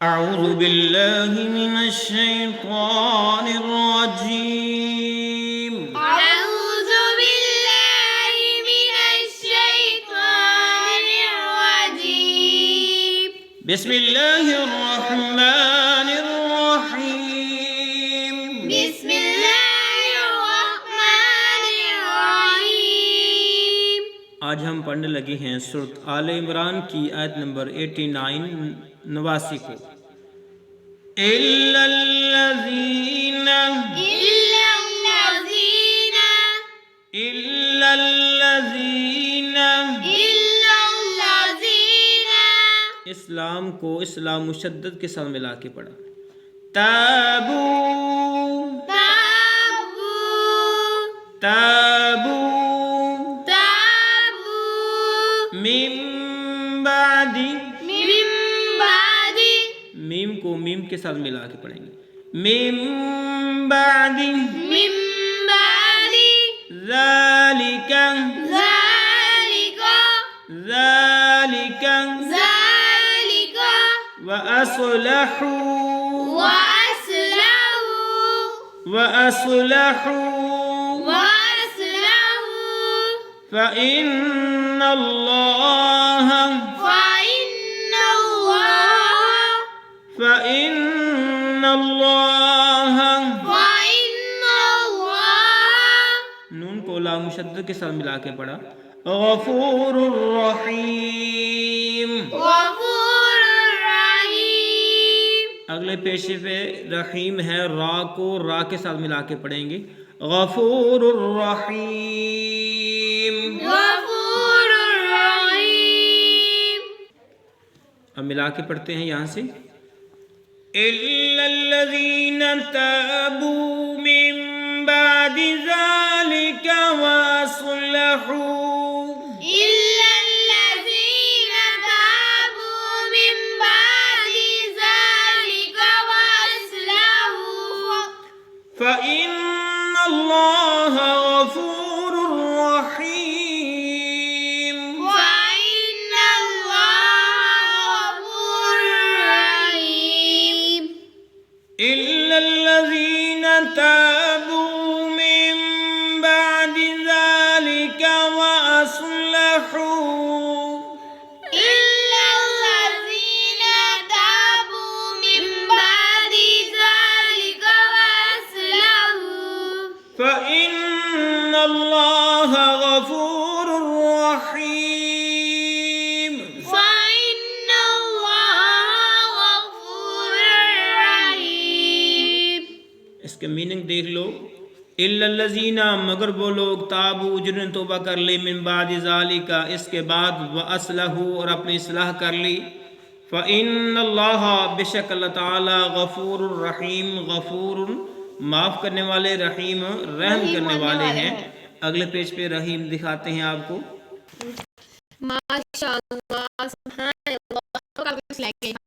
أعوذ بالله من الشيطان الرجيم. أعوذ بالله من الشيطان الرجيم. بسم الله الرحمن الرحيم. بسم الله الرحمن الرحيم. آج ہم پڑھنے لگے ہیں سورۃ آل عمران کی آیت نمبر 89 کو. إلا الذين اسلام کو اسلام مشدد کے ساتھ ملا کے پڑھا. تابو من بعد میم کو میم کے ساتھ ملا کے پڑھیں گے. من بعد ذالک وأصلحوا فإن الله نون کو لام مشدد کے ساتھ ملا کے پڑھا. غفور الرحیم. اگلے پیشے پہ رحیم ہے، را کو را کے ساتھ ملا کے پڑھیں گے. غفور الرحیم. اب ملا کے پڑھتے ہیں یہاں سے. إلا الذين تابوا من بعد ذلك وأصلحوا فإن الله غفور رحيم. إلا الذين تابوا من بعد ذلك وأصلحوا فإن الله غفور رحيم. اس کے میننگ دیکھ لو. إلا الذين مگر وہ لوگ تابو جنہوں نے توبہ کر لی، من بعد ذالک اس کے بعد، وأصلحوا اور اپنی اصلاح کر لی. فإن اللہ بے شک اللہ تعالی غفور الرحیم، غفور معاف کرنے والے، رحیم رحم کرنے والے ہیں. اگلے پیج پہ رحیم دکھاتے ہیں آپ کو. ماشاءاللہ، سبحان اللہ.